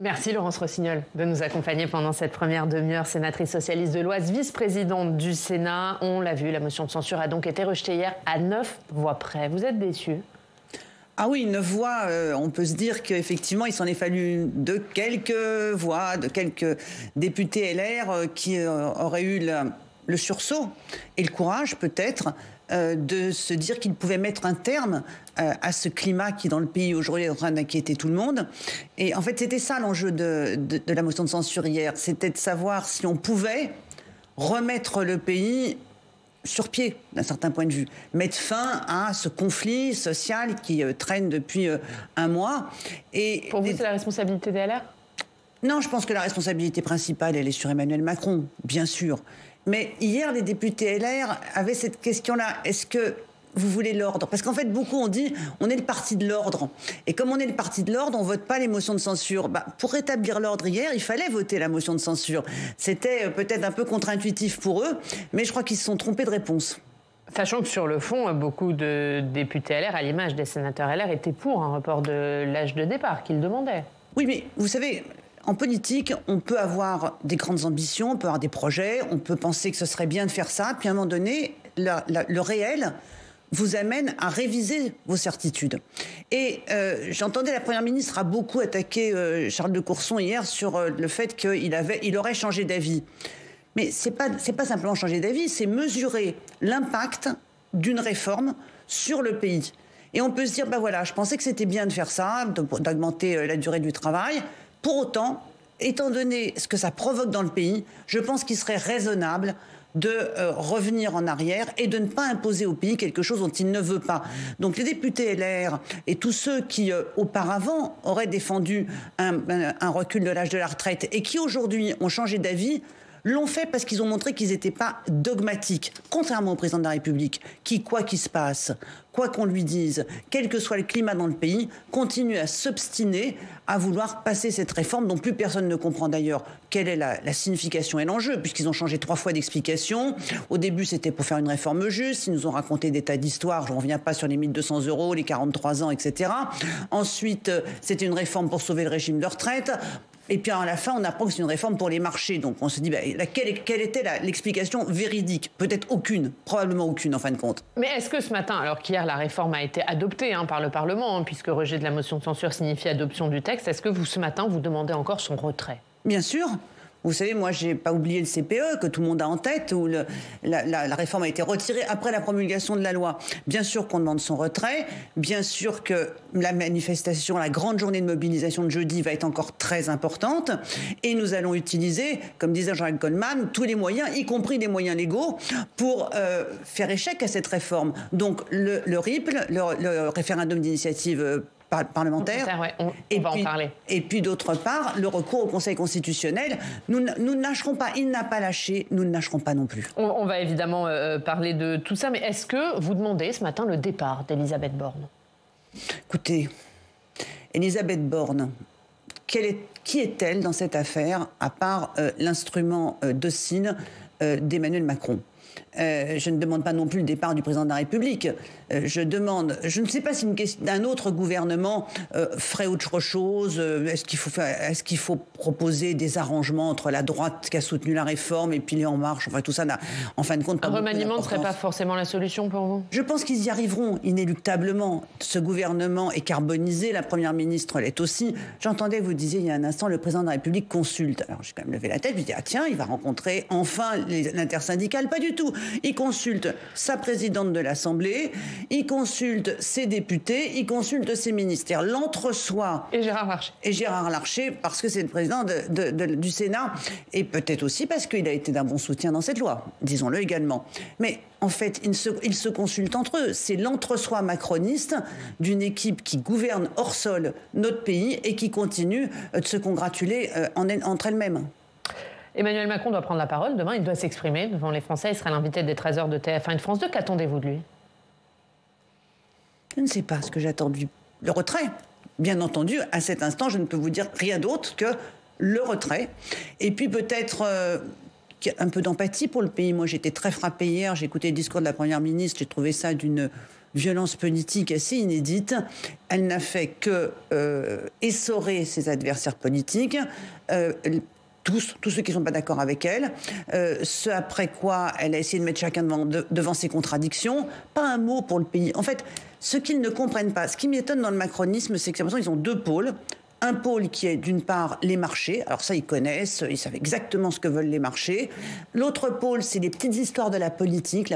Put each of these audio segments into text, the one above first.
Merci Laurence Rossignol de nous accompagner pendant cette première demi-heure. Sénatrice socialiste de l'Oise, vice-présidente du Sénat. On l'a vu, la motion de censure a donc été rejetée hier à 9 voix près. Vous êtes déçu? Ah oui, 9 voix, on peut se dire qu'effectivement, il s'en est fallu de quelques voix, de quelques députés LR qui auraient eu le sursaut et le courage peut-être de se dire qu'ils pouvaient mettre un terme à ce climat qui dans le pays aujourd'hui est en train d'inquiéter tout le monde. Et en fait, c'était ça l'enjeu de la motion de censure hier, c'était de savoir si on pouvait remettre le pays sur pied, d'un certain point de vue, mettre fin à ce conflit social qui traîne depuis un mois. Et pour vous, c'est la responsabilité des LR? Non, je pense que la responsabilité principale, elle est sur Emmanuel Macron, bien sûr. Mais hier, les députés LR avaient cette question-là. Est-ce que vous voulez l'ordre? Parce qu'en fait, beaucoup ont dit, on est le parti de l'ordre. Et comme on est le parti de l'ordre, on vote pas les motions de censure. Pour rétablir l'ordre hier, il fallait voter la motion de censure. C'était peut-être un peu contre-intuitif pour eux, mais je crois qu'ils se sont trompés de réponse. Sachant que sur le fond, beaucoup de députés LR, à l'image des sénateurs LR, étaient pour un report de l'âge de départ qu'ils demandaient. Oui, mais vous savez, en politique, on peut avoir des grandes ambitions, on peut avoir des projets, on peut penser que ce serait bien de faire ça, puis à un moment donné, le réel vous amène à réviser vos certitudes. Et j'entendais la Première ministre a beaucoup attaqué Charles de Courson hier sur le fait qu'il aurait changé d'avis. Mais c'est pas simplement changer d'avis, c'est mesurer l'impact d'une réforme sur le pays. Et on peut se dire, voilà, je pensais que c'était bien de faire ça, d'augmenter la durée du travail. Pour autant, étant donné ce que ça provoque dans le pays, je pense qu'il serait raisonnable de revenir en arrière et de ne pas imposer au pays quelque chose dont il ne veut pas. Donc les députés LR et tous ceux qui auparavant auraient défendu un recul de l'âge de la retraite et qui aujourd'hui ont changé d'avis, l'ont fait parce qu'ils ont montré qu'ils n'étaient pas dogmatiques, contrairement au président de la République, qui, quoi qu'il se passe, quoi qu'on lui dise, quel que soit le climat dans le pays, continue à s'obstiner à vouloir passer cette réforme dont plus personne ne comprend d'ailleurs quelle est la signification et l'enjeu, puisqu'ils ont changé 3 fois d'explication. Au début, c'était pour faire une réforme juste. Ils nous ont raconté des tas d'histoires. Je ne reviens pas sur les 1 200 €, les 43 ans, etc. Ensuite, c'était une réforme pour sauver le régime de retraite. Et puis à la fin, on apprend que c'est une réforme pour les marchés. Donc on se dit, quelle était l'explication véridique? Peut-être aucune, probablement aucune en fin de compte. Mais est-ce que ce matin, alors qu'hier la réforme a été adoptée par le Parlement, puisque rejet de la motion de censure signifie adoption du texte, est-ce que ce matin, vous demandez encore son retrait? Bien sûr. Vous savez, moi, j'ai pas oublié le CPE, que tout le monde a en tête, où la réforme a été retirée après la promulgation de la loi. Bien sûr qu'on demande son retrait. Bien sûr que la manifestation, la grande journée de mobilisation de jeudi va être encore très importante. Et nous allons utiliser, comme disait Jean-Jacques Goldman, tous les moyens, y compris des moyens légaux, pour faire échec à cette réforme. Donc, le RIP, le référendum d'initiative parlementaire. Ouais, on va en parler. Et puis d'autre part, le recours au Conseil constitutionnel. Nous ne lâcherons pas, il n'a pas lâché, nous ne lâcherons pas non plus. On va évidemment parler de tout ça, mais est-ce que vous demandez ce matin le départ d'Elisabeth Borne? Écoutez, Elisabeth Borne, qui est-elle dans cette affaire, à part l'instrument docile d'Emmanuel Macron? Je ne demande pas non plus le départ du président de la République. Je ne sais pas si un autre gouvernement ferait autre chose. Est-ce qu'il faut proposer des arrangements entre la droite qui a soutenu la réforme et puis les En Marche? Enfin, tout ça n'a, en fin de compte, pas un beaucoup remaniement ne d'importance. serait pas forcément la solution pour vous? Je pense qu'ils y arriveront inéluctablement. Ce gouvernement est carbonisé, la Première ministre l'est aussi. J'entendais, vous disiez il y a un instant, le président de la République consulte. Alors j'ai quand même levé la tête, je me dis, tiens, il va rencontrer enfin l'intersyndicale. Pas du tout. Il consulte sa présidente de l'Assemblée, il consulte ses députés, il consulte ses ministères. L'entre-soi. Et Gérard Larcher. Et Gérard Larcher, parce que c'est le président du Sénat, et peut-être aussi parce qu'il a été d'un bon soutien dans cette loi, disons-le également. Mais en fait, ils se consultent entre eux. C'est l'entre-soi macroniste d'une équipe qui gouverne hors sol notre pays et qui continue de se congratuler entre elles-mêmes. Emmanuel Macron doit prendre la parole. Demain, il doit s'exprimer devant les Français. Il sera l'invité des 13h de TF1 et de France 2. Qu'attendez-vous de lui? Je ne sais pas ce que j'attends du le retrait. Bien entendu, à cet instant, je ne peux vous dire rien d'autre que le retrait. Et puis peut-être un peu d'empathie pour le pays. Moi, j'étais très frappée hier. J'ai écouté le discours de la Première ministre. J'ai trouvé ça d'une violence politique assez inédite. Elle n'a fait que essorer ses adversaires politiques, tous ceux qui ne sont pas d'accord avec elle, ce après quoi elle a essayé de mettre chacun devant ses contradictions. Pas un mot pour le pays. En fait, ce qu'ils ne comprennent pas, ce qui m'étonne dans le macronisme, c'est que j'ai l'impression qu'ils ont deux pôles. Un pôle qui est d'une part les marchés, alors ça ils connaissent, ils savent exactement ce que veulent les marchés. L'autre pôle, c'est les petites histoires de la politique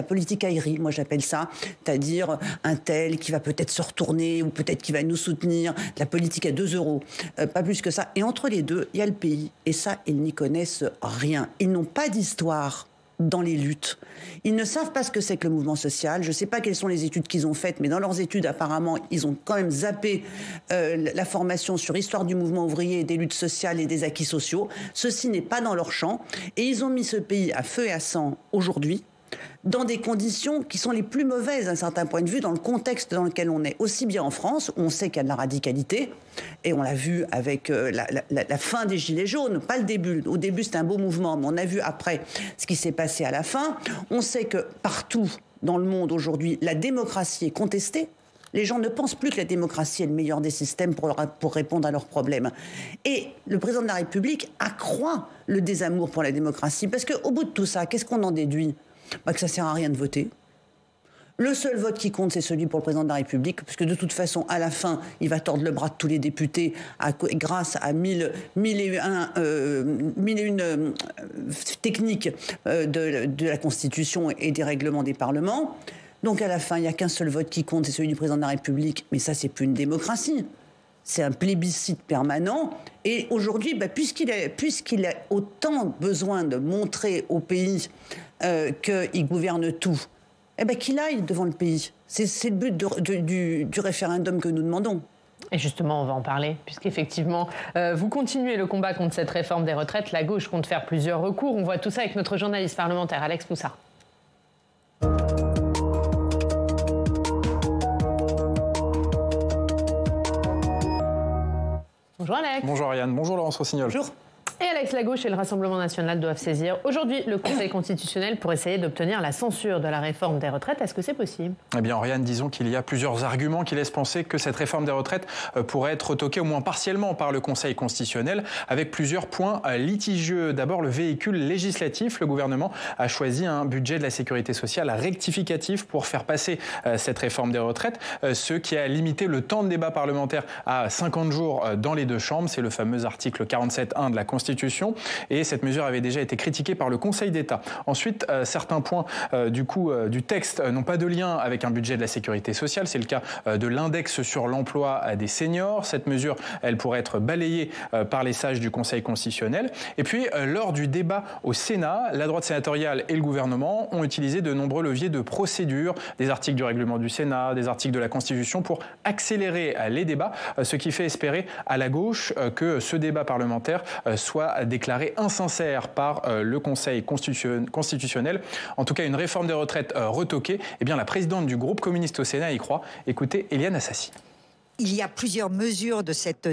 aérie, moi j'appelle ça, c'est-à-dire un tel qui va peut-être se retourner ou peut-être qui va nous soutenir, la politique à 2 €, pas plus que ça. Et entre les deux, il y a le pays, et ça ils n'y connaissent rien. Ils n'ont pas d'histoire dans les luttes. Ils ne savent pas ce que c'est que le mouvement social. Je ne sais pas quelles sont les études qu'ils ont faites, mais dans leurs études, apparemment, ils ont quand même zappé la formation sur l'histoire du mouvement ouvrier, des luttes sociales et des acquis sociaux. Ceci n'est pas dans leur champ. Et ils ont mis ce pays à feu et à sang aujourd'hui, dans des conditions qui sont les plus mauvaises d'un certain point de vue, dans le contexte dans lequel on est. Aussi bien en France, où on sait qu'il y a de la radicalité, et on l'a vu avec la fin des Gilets jaunes, pas le début. Au début, c'était un beau mouvement, mais on a vu après ce qui s'est passé à la fin. On sait que partout dans le monde aujourd'hui, la démocratie est contestée. Les gens ne pensent plus que la démocratie est le meilleur des systèmes pour répondre à leurs problèmes. Et le président de la République accroît le désamour pour la démocratie, parce qu'au bout de tout ça, qu'est-ce qu'on en déduit ? Que ça ne sert à rien de voter. Le seul vote qui compte, c'est celui pour le président de la République, parce que de toute façon, à la fin, il va tordre le bras de tous les députés grâce à 1001 techniques de la Constitution et des règlements des parlements. Donc à la fin, il n'y a qu'un seul vote qui compte, c'est celui du président de la République. Mais ça, c'est plus une démocratie. C'est un plébiscite permanent. Et aujourd'hui, puisqu'il a autant besoin de montrer au pays qu'il gouverne tout, qu'il aille devant le pays. C'est le but du référendum que nous demandons. Et justement, on va en parler, puisqu'effectivement, vous continuez le combat contre cette réforme des retraites. La gauche compte faire plusieurs recours. On voit tout ça avec notre journaliste parlementaire, Alex Poussard. Bonjour Alex. Bonjour Ariane, bonjour Laurence Rossignol. Bonjour. Et Alex, la gauche et le Rassemblement national doivent saisir aujourd'hui le Conseil constitutionnel pour essayer d'obtenir la censure de la réforme des retraites. Est-ce que c'est possible ? Eh bien, Ariane, disons qu'il y a plusieurs arguments qui laissent penser que cette réforme des retraites pourrait être retoquée au moins partiellement par le Conseil constitutionnel, avec plusieurs points litigieux. D'abord, le véhicule législatif. Le gouvernement a choisi un budget de la sécurité sociale rectificatif pour faire passer cette réforme des retraites, ce qui a limité le temps de débat parlementaire à 50 jours dans les deux chambres. C'est le fameux article 47.1 de la Constitution. Et cette mesure avait déjà été critiquée par le Conseil d'État. Ensuite, certains points du texte n'ont pas de lien avec un budget de la sécurité sociale. C'est le cas de l'index sur l'emploi des seniors. Cette mesure, elle pourrait être balayée par les sages du Conseil constitutionnel. Et puis, lors du débat au Sénat, la droite sénatoriale et le gouvernement ont utilisé de nombreux leviers de procédure, des articles du règlement du Sénat, des articles de la Constitution pour accélérer les débats, ce qui fait espérer à la gauche que ce débat parlementaire soit déclaré insincère par le Conseil constitutionnel. En tout cas, une réforme des retraites retoquée, eh bien, la présidente du groupe communiste au Sénat y croit. Écoutez Éliane Assassi. Il y a plusieurs mesures de cette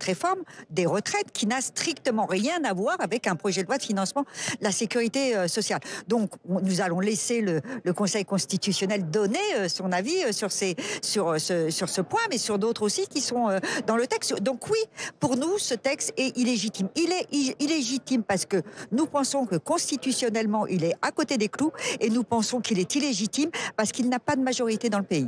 réforme des retraites qui n'a strictement rien à voir avec un projet de loi de financement de la sécurité sociale. Donc, nous allons laisser le Conseil constitutionnel donner son avis sur ce point, mais sur d'autres aussi qui sont dans le texte. Donc oui, pour nous, ce texte est illégitime. Il est illégitime parce que nous pensons que constitutionnellement, il est à côté des clous et nous pensons qu'il est illégitime parce qu'il n'a pas de majorité dans le pays.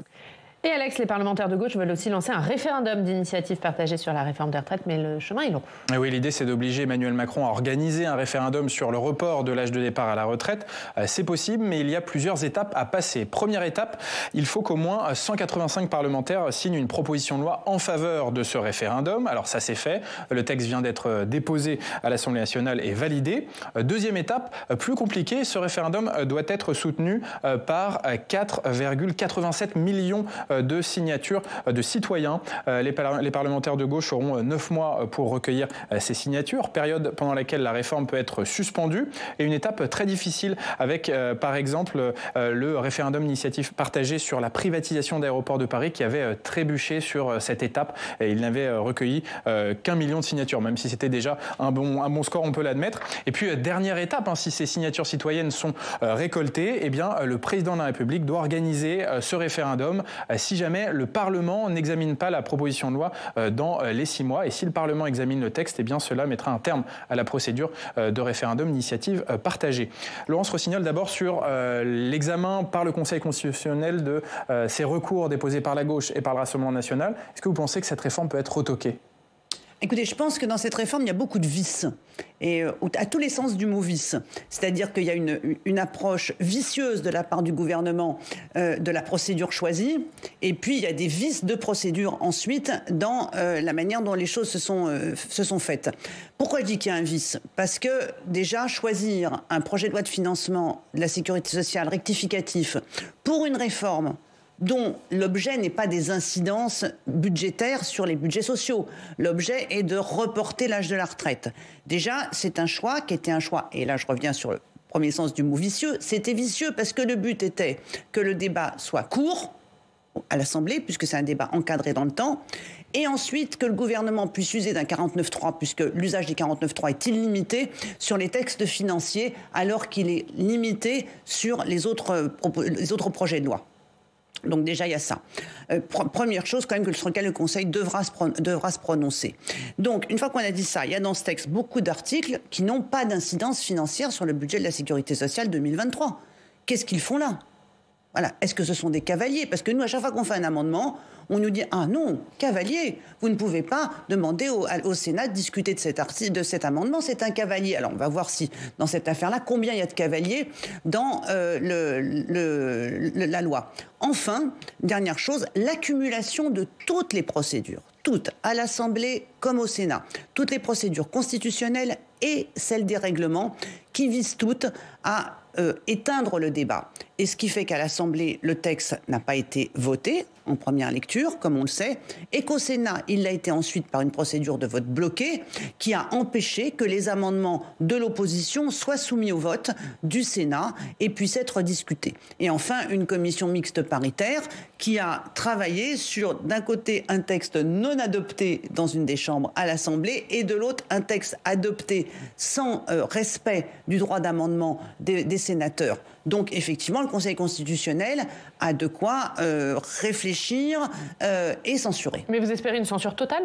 Et Alex, les parlementaires de gauche veulent aussi lancer un référendum d'initiative partagée sur la réforme des retraites, mais le chemin est long. Et oui, l'idée, c'est d'obliger Emmanuel Macron à organiser un référendum sur le report de l'âge de départ à la retraite. C'est possible, mais il y a plusieurs étapes à passer. Première étape, il faut qu'au moins 185 parlementaires signent une proposition de loi en faveur de ce référendum. Alors ça, c'est fait. Le texte vient d'être déposé à l'Assemblée nationale et validé. Deuxième étape, plus compliquée, ce référendum doit être soutenu par 4,87 millions de signatures de citoyens. Les parlementaires de gauche auront 9 mois pour recueillir ces signatures, période pendant laquelle la réforme peut être suspendue, et une étape très difficile avec, par exemple, le référendum d'initiative partagée sur la privatisation d'Aéroports de Paris qui avait trébuché sur cette étape, et il n'avait recueilli qu'1 million de signatures, même si c'était déjà un bon score, on peut l'admettre. Et puis, dernière étape, si ces signatures citoyennes sont récoltées, eh bien, le président de la République doit organiser ce référendum si jamais le Parlement n'examine pas la proposition de loi dans les 6 mois. Et si le Parlement examine le texte, eh bien, cela mettra un terme à la procédure de référendum d'initiative partagée. Laurence Rossignol, d'abord sur l'examen par le Conseil constitutionnel de ces recours déposés par la gauche et par le Rassemblement national. Est-ce que vous pensez que cette réforme peut être retoquée ? Écoutez, je pense que dans cette réforme, il y a beaucoup de vices, et à tous les sens du mot vice. C'est-à-dire qu'il y a une approche vicieuse de la part du gouvernement de la procédure choisie, et puis il y a des vices de procédure ensuite dans la manière dont les choses se sont faites. Pourquoi je dis qu'il y a un vice ? Parce que déjà, choisir un projet de loi de financement de la sécurité sociale rectificatif pour une réforme dont l'objet n'est pas des incidences budgétaires sur les budgets sociaux. L'objet est de reporter l'âge de la retraite. Déjà, c'est un choix qui était un choix, et là je reviens sur le premier sens du mot vicieux, c'était vicieux parce que le but était que le débat soit court à l'Assemblée, puisque c'est un débat encadré dans le temps, et ensuite que le gouvernement puisse user d'un 49.3, puisque l'usage des 49.3 est illimité sur les textes financiers, alors qu'il est limité sur les autres projets de loi. Donc déjà, il y a ça. Première chose, quand même, sur laquelle le Conseil devra se prononcer. Donc, une fois qu'on a dit ça, il y a dans ce texte beaucoup d'articles qui n'ont pas d'incidence financière sur le budget de la Sécurité sociale 2023. Qu'est-ce qu'ils font là ? Voilà. Est-ce que ce sont des cavaliers ? Parce que nous, à chaque fois qu'on fait un amendement, on nous dit « Ah non, cavalier, vous ne pouvez pas demander au Sénat de discuter de cet amendement, c'est un cavalier. » Alors, on va voir si, dans cette affaire-là, combien il y a de cavaliers dans la loi. Enfin, dernière chose, l'accumulation de toutes les procédures, toutes, à l'Assemblée comme au Sénat, toutes les procédures constitutionnelles et celles des règlements qui visent toutes à éteindre le débat. Et ce qui fait qu'à l'Assemblée, le texte n'a pas été voté en première lecture, comme on le sait, et qu'au Sénat, il l'a été ensuite par une procédure de vote bloqué qui a empêché que les amendements de l'opposition soient soumis au vote du Sénat et puissent être discutés. Et enfin, une commission mixte paritaire qui a travaillé sur, d'un côté, un texte non adopté dans une des chambres à l'Assemblée et de l'autre, un texte adopté sans respect du droit d'amendement des sénateurs. Donc, effectivement, le Conseil constitutionnel a de quoi réfléchir et censurer. Mais vous espérez une censure totale ?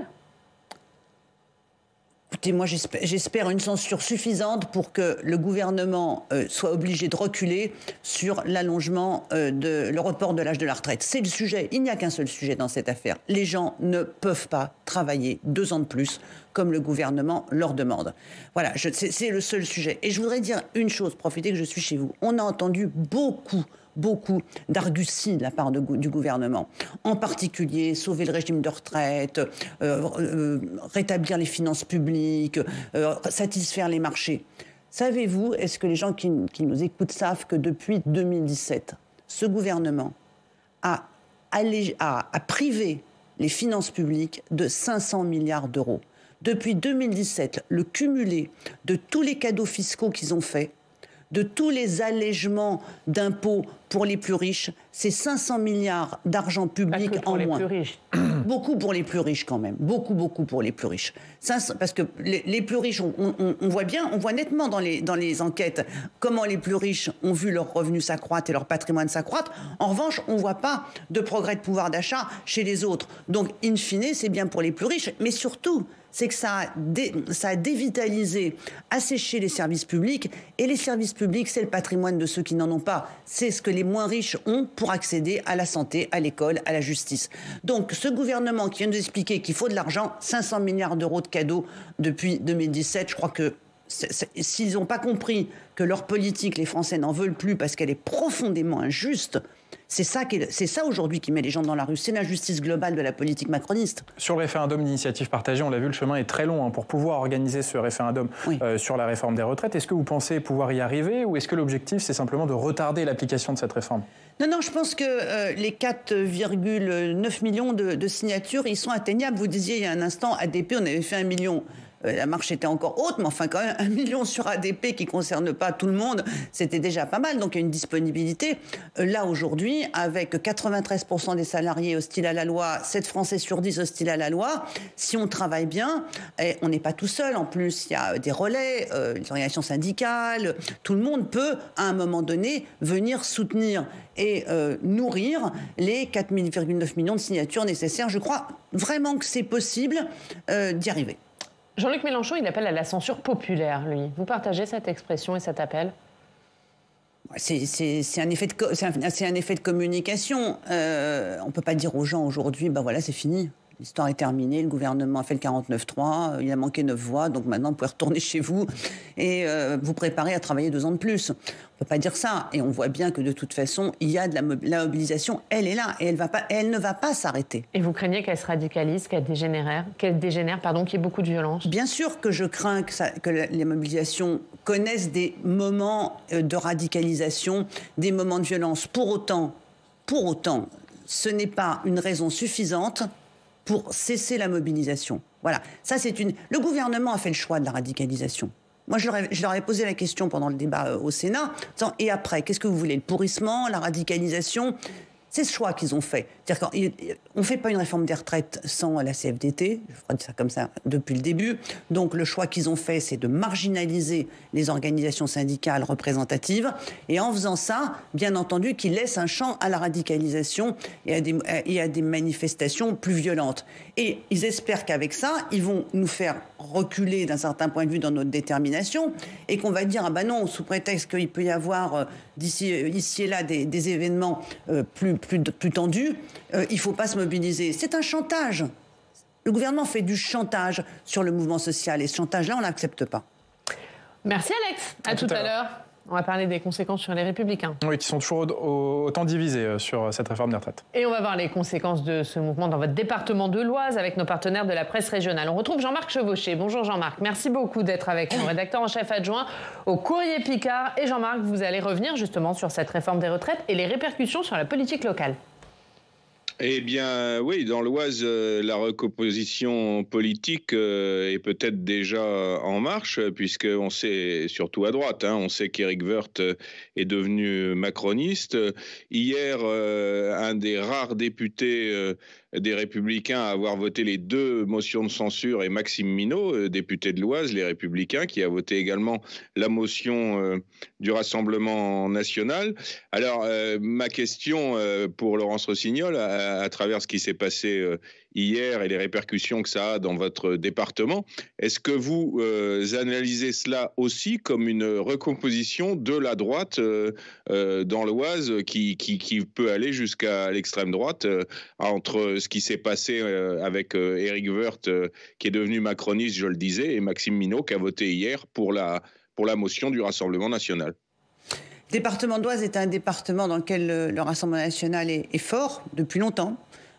Écoutez, moi, j'espère une censure suffisante pour que le gouvernement soit obligé de reculer sur l'allongement le report de l'âge de la retraite. C'est le sujet. Il n'y a qu'un seul sujet dans cette affaire. Les gens ne peuvent pas travailler 2 ans de plus comme le gouvernement leur demande. Voilà, c'est le seul sujet. Et je voudrais dire une chose, profitez que je suis chez vous. On a entendu beaucoup d'argusties de la part du gouvernement. En particulier, sauver le régime de retraite, rétablir les finances publiques, satisfaire les marchés. Savez-vous, est-ce que les gens qui nous écoutent savent que depuis 2017, ce gouvernement a privé les finances publiques de 500 milliards d'euros. Depuis 2017, le cumulé de tous les cadeaux fiscaux qu'ils ont faits, de tous les allègements d'impôts pour les plus riches, c'est 500 milliards d'argent public en moins. Les plus riches. Beaucoup pour les plus riches quand même. Beaucoup pour les plus riches. Parce que les plus riches, on voit bien, on voit nettement dans les enquêtes comment les plus riches ont vu leurs revenus s'accroître et leur patrimoine s'accroître. En revanche, on ne voit pas de progrès de pouvoir d'achat chez les autres. Donc, in fine, c'est bien pour les plus riches. Mais surtout, c'est que ça a dévitalisé, asséché les services publics. Et les services publics, c'est le patrimoine de ceux qui n'en ont pas. C'est ce que les moins riches ont pour accéder à la santé, à l'école, à la justice. Donc, ce gouvernement qui vient de nous expliquer qu'il faut de l'argent, 500 milliards d'euros de cadeaux depuis 2017, je crois que s'ils n'ont pas compris que leur politique, les Français n'en veulent plus parce qu'elle est profondément injuste, c'est ça aujourd'hui qui met les gens dans la rue. C'est l'injustice globale de la politique macroniste. Sur le référendum d'initiative partagée, on l'a vu, le chemin est très long pour pouvoir organiser ce référendum sur la réforme des retraites. Est-ce que vous pensez pouvoir y arriver ou est-ce que l'objectif, c'est simplement de retarder l'application de cette réforme ? Non, je pense que les 4,9 millions de signatures, ils sont atteignables. Vous disiez il y a un instant, ADP, on avait fait 1 million. La marche était encore haute, mais enfin quand même 1 million sur ADP qui ne concerne pas tout le monde, c'était déjà pas mal. Donc il y a une disponibilité. Là aujourd'hui, avec 93% des salariés hostiles à la loi, 7 Français sur 10 hostiles à la loi, si on travaille bien, on n'est pas tout seul. En plus, il y a des relais, les organisations syndicales, tout le monde peut à un moment donné venir soutenir et nourrir les 4,9 millions de signatures nécessaires. Je crois vraiment que c'est possible d'y arriver. Jean-Luc Mélenchon, il appelle à la censure populaire, lui. Vous partagez cette expression et cet appel ? C'est un effet de communication. On ne peut pas dire aux gens aujourd'hui, voilà, c'est fini. L'histoire est terminée, le gouvernement a fait le 49-3, il a manqué 9 voix, donc maintenant vous pouvez retourner chez vous et vous préparer à travailler 2 ans de plus. On ne peut pas dire ça. Et on voit bien que de toute façon, il y a de la mobilisation, elle est là et elle ne va pas s'arrêter. Et vous craignez qu'elle se radicalise, qu'elle dégénère, qu'il y ait beaucoup de violence ? Bien sûr que je crains que les mobilisations connaissent des moments de radicalisation, des moments de violence. Pour autant, ce n'est pas une raison suffisante pour cesser la mobilisation. Voilà. Ça, le gouvernement a fait le choix de la radicalisation. Moi, je leur ai posé la question pendant le débat au Sénat. Et après, qu'est-ce que vous voulez ? Le pourrissement, la radicalisation ? C'est ce choix qu'ils ont fait. C'est-à-dire qu'on ne fait pas une réforme des retraites sans la CFDT, je ferai ça comme ça depuis le début. Donc le choix qu'ils ont fait, c'est de marginaliser les organisations syndicales représentatives. Et en faisant ça, bien entendu, qu'ils laissent un champ à la radicalisation et à des manifestations plus violentes. Et ils espèrent qu'avec ça, ils vont nous faire reculer d'un certain point de vue dans notre détermination et qu'on va dire, non, sous prétexte qu'il peut y avoir ici et là des événements plus tendus, il ne faut pas se mobiliser. C'est un chantage. Le gouvernement fait du chantage sur le mouvement social et ce chantage-là, on ne l'accepte pas. Merci Alex. À tout à l'heure. On va parler des conséquences sur les Républicains. Oui, qui sont toujours autant divisés sur cette réforme des retraites. Et on va voir les conséquences de ce mouvement dans votre département de l'Oise avec nos partenaires de la presse régionale. On retrouve Jean-Marc Chevauché. Bonjour Jean-Marc, merci beaucoup d'être avec nous, rédacteur en chef adjoint au Courrier Picard. Et Jean-Marc, vous allez revenir justement sur cette réforme des retraites et les répercussions sur la politique locale. Eh bien, oui, dans l'Oise, la recomposition politique est peut-être déjà en marche, puisqu'on sait, surtout à droite, on sait qu'Éric Woerth est devenu macroniste. Hier, un des rares députés des Républicains à avoir voté les 2 motions de censure est Maxime Minot, député de l'Oise, les Républicains, qui a voté également la motion du Rassemblement national. Alors, ma question pour Laurence Rossignol, à travers ce qui s'est passé hier et les répercussions que ça a dans votre département, est-ce que vous analysez cela aussi comme une recomposition de la droite dans l'Oise qui peut aller jusqu'à l'extrême droite entre ce qui s'est passé avec Éric Woerth qui est devenu macroniste, je le disais, et Maxime Minot qui a voté hier pour la motion du Rassemblement national? Le département d'Oise est un département dans lequel le Rassemblement national est fort depuis longtemps.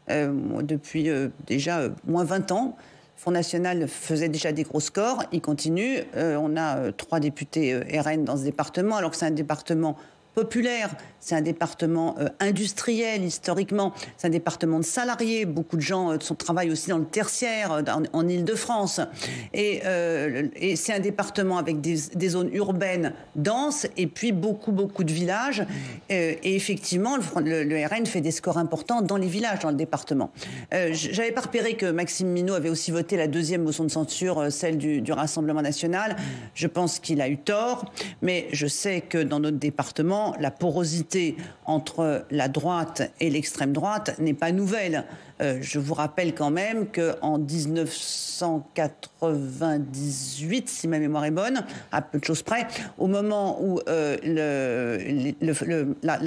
Depuis déjà moins 20 ans. Le Front National faisait déjà des gros scores, il continue. On a 3 députés RN dans ce département, alors que c'est un département populaire, c'est un département industriel historiquement, c'est un département de salariés, beaucoup de gens travaillent aussi dans le tertiaire, en Île-de-France, et c'est un département avec des zones urbaines denses et puis beaucoup de villages, et effectivement le RN fait des scores importants dans les villages, dans le département. J'avais pas repéré que Maxime Minot avait aussi voté la 2e motion de censure, celle du Rassemblement national. Je pense qu'il a eu tort, mais je sais que dans notre département, la porosité entre la droite et l'extrême droite n'est pas nouvelle. Je vous rappelle quand même qu'en 1998, si ma mémoire est bonne, à peu de choses près, au moment où la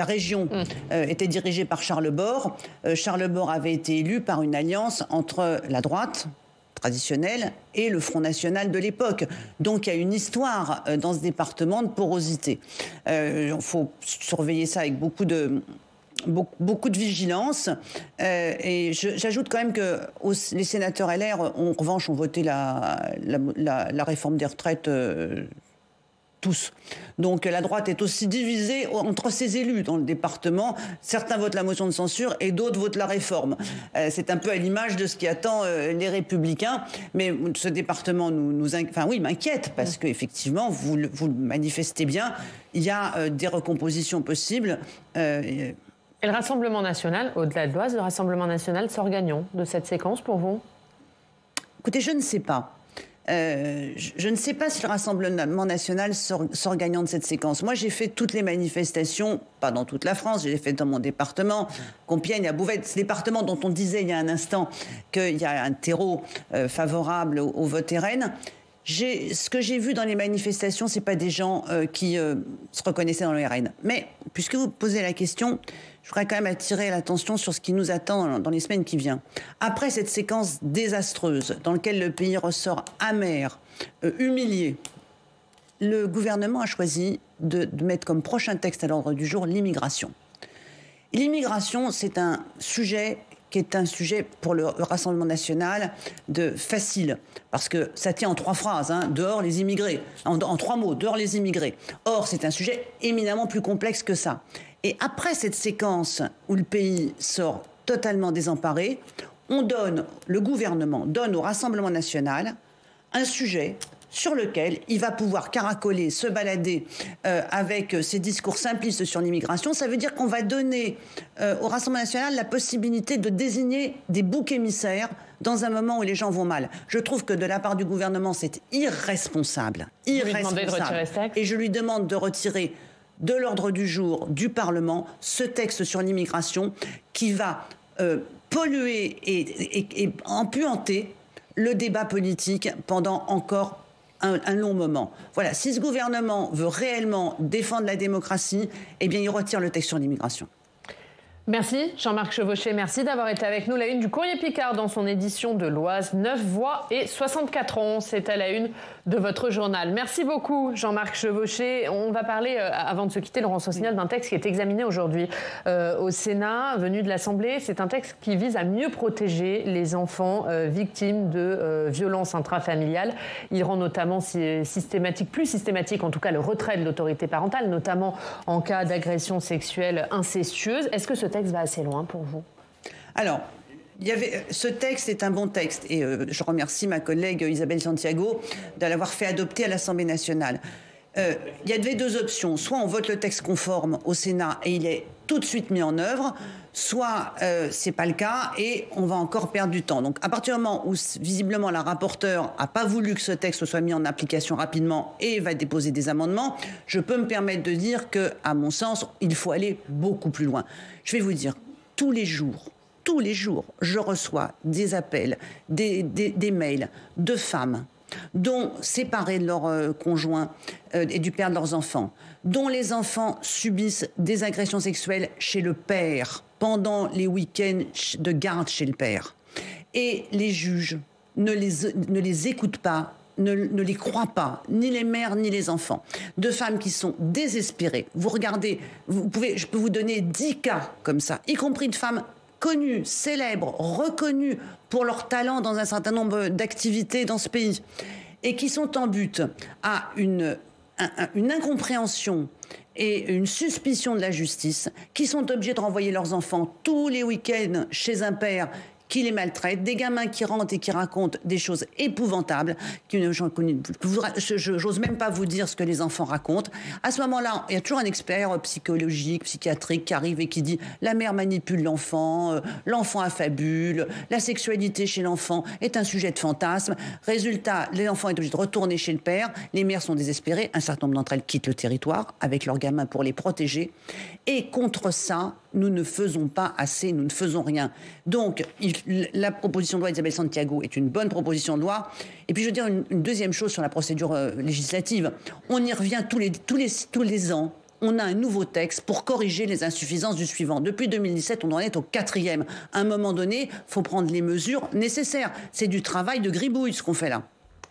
région était dirigée par Charles Bord, Charles Bord avait été élu par une alliance entre la droite traditionnel et le Front National de l'époque. Donc il y a une histoire dans ce département de porosité. Il faut surveiller ça avec beaucoup de vigilance. Et j'ajoute quand même que les sénateurs LR, en revanche, ont voté la réforme des retraites tous. Donc la droite est aussi divisée entre ses élus dans le département. Certains votent la motion de censure et d'autres votent la réforme. C'est un peu à l'image de ce qui attend les Républicains. Mais ce département m'inquiète parce qu'effectivement, vous le manifestez bien, il y a des recompositions possibles. Et le Rassemblement national, au-delà de l'Oise, le Rassemblement national sort gagnant de cette séquence pour vous? Écoutez, je ne sais pas. Je ne sais pas si le Rassemblement national sort gagnant de cette séquence. Moi, j'ai fait toutes les manifestations, pas dans toute la France, j'ai fait dans mon département, Compiègne, à Bouvette, ce département dont on disait il y a un instant qu'il y a un terreau favorable au vote RN. Ce que j'ai vu dans les manifestations, c'est pas des gens qui se reconnaissaient dans le RN. Mais, puisque vous posez la question, je voudrais quand même attirer l'attention sur ce qui nous attend dans les semaines qui viennent. Après cette séquence désastreuse dans laquelle le pays ressort amer, humilié, le gouvernement a choisi de mettre comme prochain texte à l'ordre du jour l'immigration. L'immigration, c'est un sujet qui est un sujet pour le Rassemblement national facile, parce que ça tient en 3 phrases, dehors les immigrés, en 3 mots, dehors les immigrés. Or, c'est un sujet éminemment plus complexe que ça. Et après cette séquence où le pays sort totalement désemparé, le gouvernement donne au Rassemblement national un sujet sur lequel il va pouvoir caracoler, se balader avec ses discours simplistes sur l'immigration. Ça veut dire qu'on va donner au Rassemblement national la possibilité de désigner des boucs émissaires dans un moment où les gens vont mal. Je trouve que de la part du gouvernement, c'est irresponsable. Vous lui demandez de retirer ce texte ? Et je lui demande de retirer de l'ordre du jour du Parlement ce texte sur l'immigration qui va polluer et empuanter le débat politique pendant encore un long moment. Voilà, si ce gouvernement veut réellement défendre la démocratie, eh bien il retire le texte sur l'immigration. Merci Jean-Marc Chevauché, merci d'avoir été avec nous. La une du Courrier Picard dans son édition de l'Oise, 9 voix et 64 ans. C'est à la une de votre journal. Merci beaucoup Jean-Marc Chevauché. On va parler, avant de se quitter, Laurence Rossignol, d'un texte qui est examiné aujourd'hui au Sénat, venu de l'Assemblée. C'est un texte qui vise à mieux protéger les enfants victimes de violences intrafamiliales. Il rend notamment plus systématique en tout cas le retrait de l'autorité parentale, notamment en cas d'agression sexuelle incestueuse. Est-ce que ce texte va assez loin pour vous? Alors, ce texte est un bon texte et je remercie ma collègue Isabelle Santiago de l'avoir fait adopter à l'Assemblée nationale. Il y avait 2 options. Soit on vote le texte conforme au Sénat et il est tout de suite mis en œuvre, soit c'est pas le cas et on va encore perdre du temps. Donc à partir du moment où visiblement la rapporteure a pas voulu que ce texte soit mis en application rapidement et va déposer des amendements, je peux me permettre de dire que, à mon sens, il faut aller beaucoup plus loin. Je vais vous dire, tous les jours, je reçois des appels, des mails de femmes dont séparés de leur conjoint et du père de leurs enfants, dont les enfants subissent des agressions sexuelles chez le père pendant les week-ends de garde chez le père. Et les juges ne les écoutent pas, ne les croient pas, ni les mères ni les enfants. De femmes qui sont désespérées. Vous regardez, je peux vous donner 10 cas comme ça, y compris de femmes connues, célèbres, reconnues pour leur talent dans un certain nombre d'activités dans ce pays, et qui sont en butte à une incompréhension et une suspicion de la justice, qui sont obligés de renvoyer leurs enfants tous les week-ends chez un père qui les maltraite, des gamins qui rentrent et qui racontent des choses épouvantables, j'ose même pas vous dire ce que les enfants racontent. À ce moment-là, il y a toujours un expert psychologique, psychiatrique qui arrive et qui dit la mère manipule l'enfant, l'enfant affabule, la sexualité chez l'enfant est un sujet de fantasme. Résultat, l'enfant est obligé de retourner chez le père, les mères sont désespérées, un certain nombre d'entre elles quittent le territoire avec leurs gamins pour les protéger. Et contre ça, nous ne faisons pas assez, nous ne faisons rien. Donc, la proposition de loi d'Isabelle Santiago est une bonne proposition de loi. Et puis, je veux dire une deuxième chose sur la procédure législative. On y revient tous les ans. on a un nouveau texte pour corriger les insuffisances du suivant. Depuis 2017, on en est au 4e. À un moment donné, il faut prendre les mesures nécessaires. C'est du travail de gribouille, ce qu'on fait là.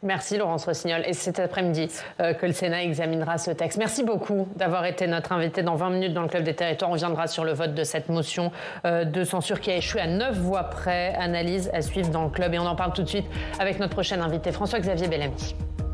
Merci Laurence Rossignol. Et c'est cet après-midi que le Sénat examinera ce texte. Merci beaucoup d'avoir été notre invité dans 20 minutes dans le Club des Territoires. On reviendra sur le vote de cette motion de censure qui a échoué à 9 voix près. Analyse à suivre dans le Club. Et on en parle tout de suite avec notre prochain invité, François-Xavier Bellamy.